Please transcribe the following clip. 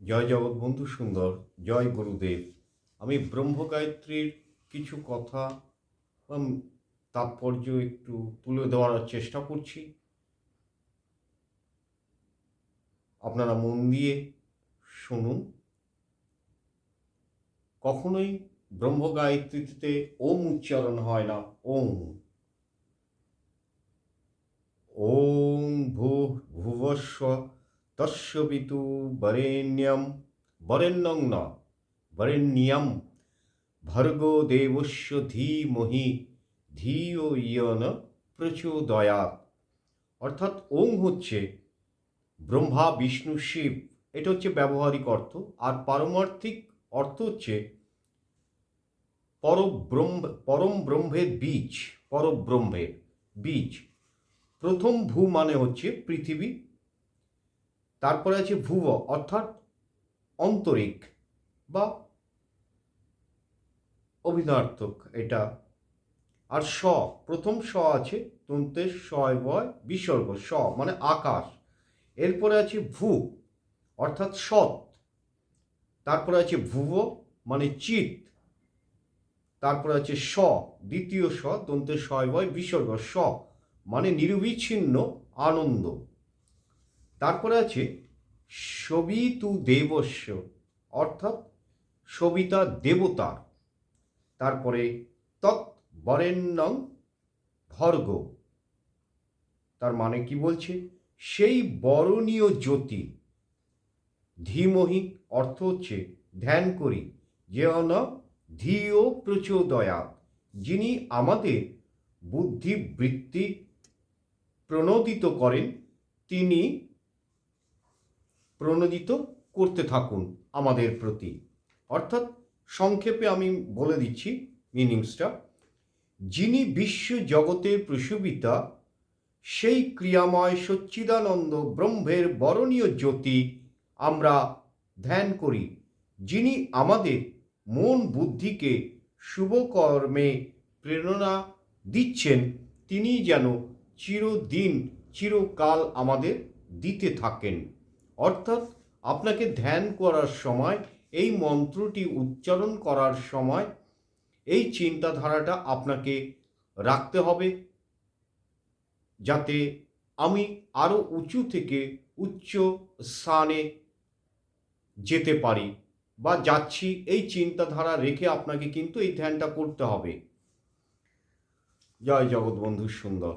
জয় জগৎবন্ধু সুন্দর, জয় গুরুদেব। আমি ব্রহ্ম গায়ত্রীর কিছু কথা বা তাৎপর্য একটু তুলে দেওয়ার চেষ্টা করছি। আপনারা মন দিয়ে শুনুন। কখনোই ব্রহ্ম গায়ত্রীতে ওম উচ্চারণ হয় না। ওম ওম ভুবস্ব তস্য বিতু বরেণ্যম বরেণ্যং ন বরেণ্যম ভর্গো দেবস্য ধীমহি ধিয়ো ইয় ন প্রচোদয়াৎ। অর্থাৎ ওম হচ্ছে ব্রহ্মা বিষ্ণু শিব, এটা হচ্ছে ব্যবহারিক অর্থ। আর পারমার্থিক অর্থ হচ্ছে পরম ব্রহ্মের বীজ। পরব্রহ্মের বীজ। প্রথম ভূ মানে হচ্ছে পৃথিবী, তারপরে আছে ভুব অর্থাৎ অন্তরিক বা অভিধার্থক এটা। আর স, প্রথম স আছে তন্তের শয় বয় বিসর্গ, স মানে আকাশ। এরপরে আছে ভূ অর্থাৎ সৎ, তারপরে আছে ভুব মানে চিত, তারপরে আছে স, দ্বিতীয় স দন্তের শয় বয় বিসর্গ, স মানে নিরবিচ্ছিন্ন আনন্দ। তারপরে আছে সবিতু দেবস্য অর্থাৎ সবিতা দেবতার। তারপরে তৎ বরেণ্যং ভর্গ, তার মানে কি বলছে? সেই বরণীয় জ্যোতি। ধীমহি অর্থ হচ্ছে ধ্যান করি, যেন ধিও প্রচোদয়াৎ, যিনি আমাদের বুদ্ধিবৃত্তি প্রণোদিত করেন, তিনি প্রণোদিত করতে থাকুন আমাদের প্রতি। অর্থাৎ সংক্ষেপে আমি বলে দিচ্ছি মিনিংসটা। যিনি বিশ্ব জগতের প্রসূবিতা, সেই ক্রিয়াময় সচ্চিদানন্দ ব্রহ্মের বরণীয় জ্যোতি আমরা ধ্যান করি, যিনি আমাদের মন বুদ্ধিকে শুভকর্মে প্রেরণা দিচ্ছেন, তিনি যেন চিরদিন চিরকাল আমাদের দিতে থাকেন। অর্থাৎ আপনাকে ধ্যান করার সময়, এই মন্ত্রটি উচ্চারণ করার সময় এই চিন্তাধারাটা আপনাকে রাখতে হবে, যাতে আমি আরও উঁচু থেকে উচ্চ স্থানে যেতে পারি বা যাচ্ছি, এই চিন্তাধারা রেখে আপনাকে কিন্তু এই ধ্যানটা করতে হবে। জয় জগৎবন্ধু সুন্দর।